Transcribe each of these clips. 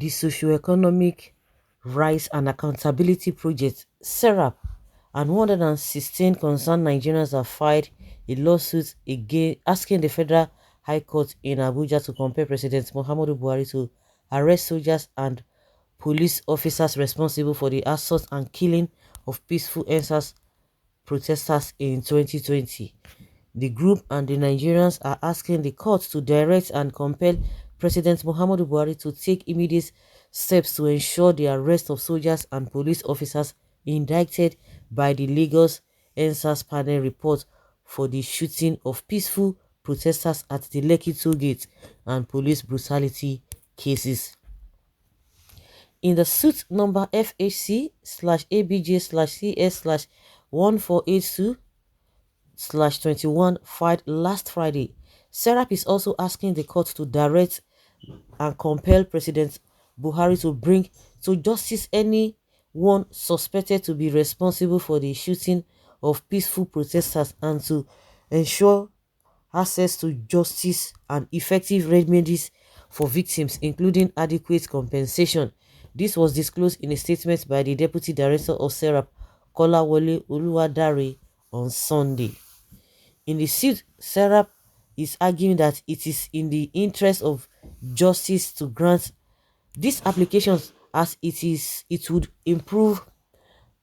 the Socio-Economic Rights and Accountability Project, Serap, and 116 concerned Nigerians have filed a lawsuit again asking the Federal High Court in Abuja to compel President Muhammadu Buhari to arrest soldiers and police officers responsible for the assault and killing of peaceful ensas protesters in 2020. The group and the Nigerians are asking the court to direct and compel President Muhammadu Buhari to take immediate steps to ensure the arrest of soldiers and police officers indicted by the Lagos ensas panel report for the shooting of peaceful protesters at the Lekki toll gate and police brutality cases. In the suit number FHC/ABJ/CS/1482/21 filed last Friday, Serap is also asking the court to direct and compel President Buhari to bring to justice anyone suspected to be responsible for the shooting of peaceful protesters and to ensure access to justice and effective remedies for victims, including adequate compensation. This was disclosed in a statement by the Deputy Director of Serap, Kolawole Oluwadare, on Sunday. In the suit, Serap is arguing that it is in the interest of justice to grant these applications as it would improve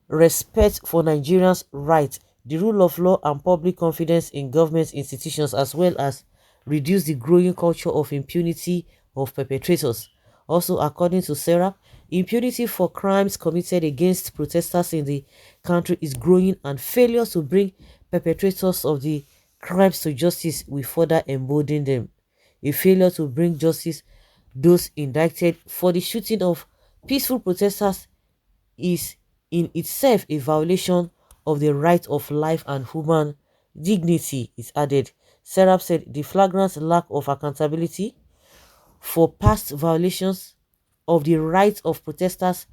respect for Nigerians' rights, the rule of law and public confidence in government institutions, as well as reduce the growing culture of impunity of perpetrators. Also, according to Serap, impunity for crimes committed against protesters in the country is growing, and failure to bring perpetrators of the crimes to justice will further embolden them. A failure to bring justice those indicted for the shooting of peaceful protesters is in itself a violation of the right of life and human dignity, is added. Serap said the flagrant lack of accountability for past violations of the rights of protesters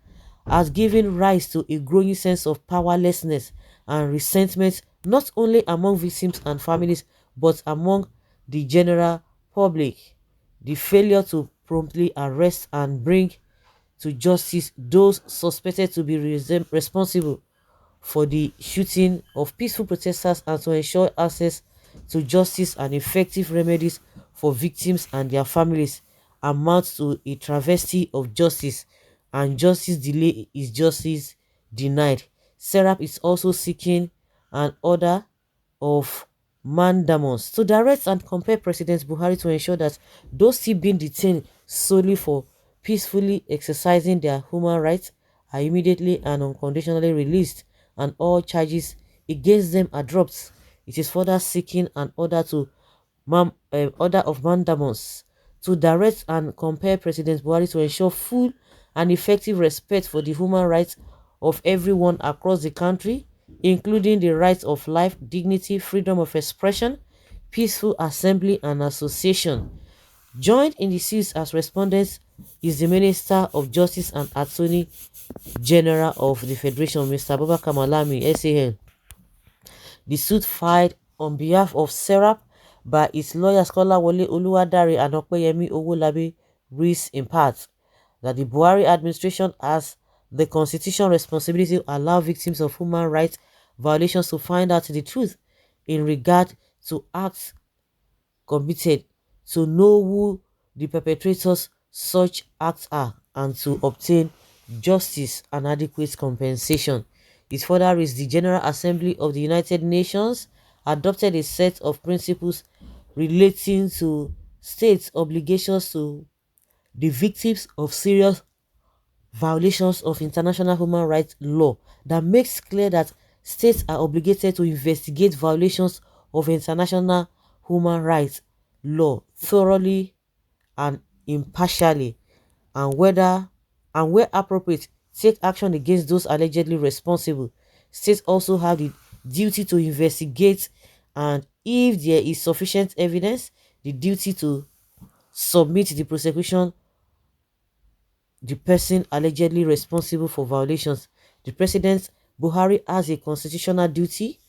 has given rise to a growing sense of powerlessness and resentment, not only among victims and families but among the general public. The failure to promptly arrest and bring to justice those suspected to be responsible for the shooting of peaceful protesters and to ensure access to justice and effective remedies for victims and their families amounts to a travesty of justice, and justice delay is justice denied. Serap is also seeking an order of mandamus to direct and compel President Buhari to ensure that those still being detained solely for peacefully exercising their human rights are immediately and unconditionally released and all charges against them are dropped. It is further seeking an order order of mandamus to direct and compel President Buhari to ensure full and effective respect for the human rights of everyone across the country, including the rights of life, dignity, freedom of expression, peaceful assembly and association. Joined in the suit as respondents is the Minister of Justice and Attorney General of the Federation, Mr. Abubakar Malami, SAN. The suit filed on behalf of Serap by its lawyers Kolawole Oluwadare and Opeyemi Owolabi reads in part that the Buhari administration has the constitutional responsibility to allow victims of human rights violations to find out the truth in regard to acts committed, to know who the perpetrators such acts are, and to obtain justice and adequate compensation. It further reads the General Assembly of the United Nations adopted a set of principles relating to states' obligations to the victims of serious violations of international human rights law that makes clear that states are obligated to investigate violations of international human rights law thoroughly and impartially, and where appropriate take action against those allegedly responsible. States also have the duty to investigate, and if there is sufficient evidence, the duty to submit the prosecution the person allegedly responsible for violations. The President Buhari has a constitutional duty,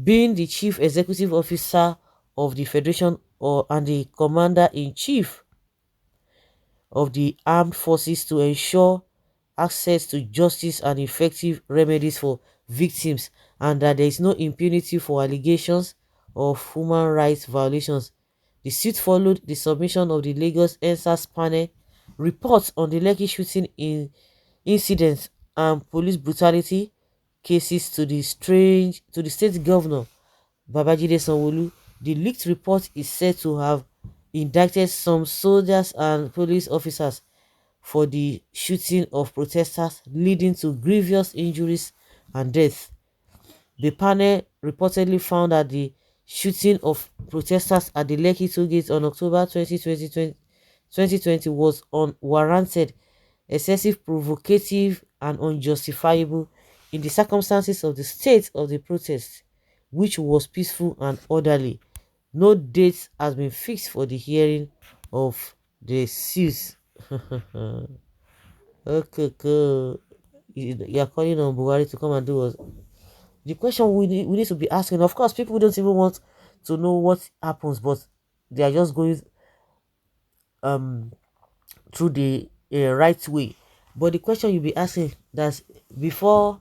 being the chief executive officer of the Federation and the commander-in-chief of the armed forces to ensure access to justice and effective remedies for victims, and that there is no impunity for allegations of human rights violations. The suit followed the submission of the Lagos NSAS panel reports on the Lekki shooting incidents and police brutality cases to the state governor Babajide Sanwo-Olu. The leaked report is said to have indicted some soldiers and police officers for the shooting of protesters, leading to grievous injuries and death. The panel reportedly found that the shooting of protesters at the Lekki toll gate on October 2020 was unwarranted, excessive, provocative, and unjustifiable in the circumstances of the state of the protest, which was peaceful and orderly. No date has been fixed for the hearing of the suits. Okay, cool. You are calling on Buhari to come and do us. The question we need to be asking, of course, people don't even want to know what happens, but they are just going um through the right way. But the question you'll be asking, that before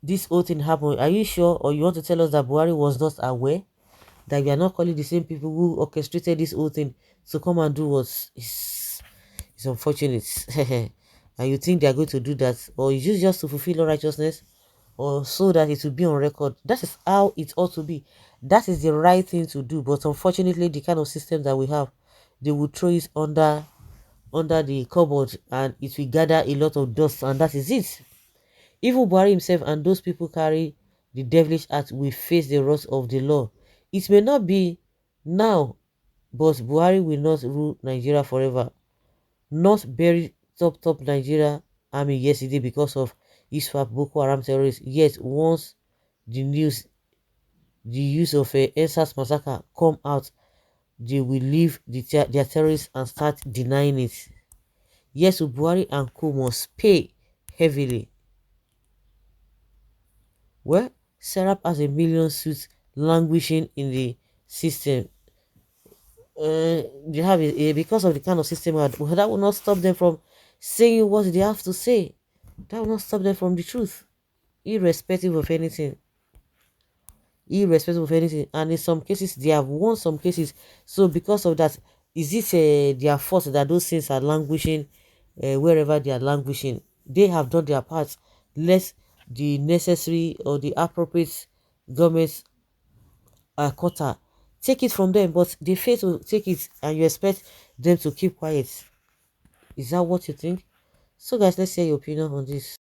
this whole thing happened, are you sure, or you want to tell us that Buhari was not aware, that we are not calling the same people who orchestrated this whole thing to come and do what is unfortunate. And you think they are going to do that, or is it just to fulfill all righteousness, or so that it will be on record? That is how it ought to be. That is the right thing to do. But unfortunately, the kind of system that we have, they will throw it under the cupboard, and it will gather a lot of dust, and that is it. Even Buhari himself and those people carry the devilish heart will face the wrath of the law. It may not be now, but Buhari will not rule Nigeria forever. Not bury top Nigeria army yesterday because of ISWAP Boko Haram terrorists. Yet once the news, the use of a NSAS massacre come out, they will leave their terrorists and start denying it. Yes, Buhari and co must pay heavily. Well, Serap has a million suits languishing in the system. They have because of the kind of system that will not stop them from saying what they have to say. That will not stop them from the truth, irrespective of anything. Irrespective of anything. And in some cases, they have won some cases. So because of that, is it their fault that those things are languishing wherever they are languishing? They have done their part. Let the necessary or the appropriate government quota take it from them, but they fail to take it, and you expect them to keep quiet. Is that what you think? So guys, let's hear your opinion on this.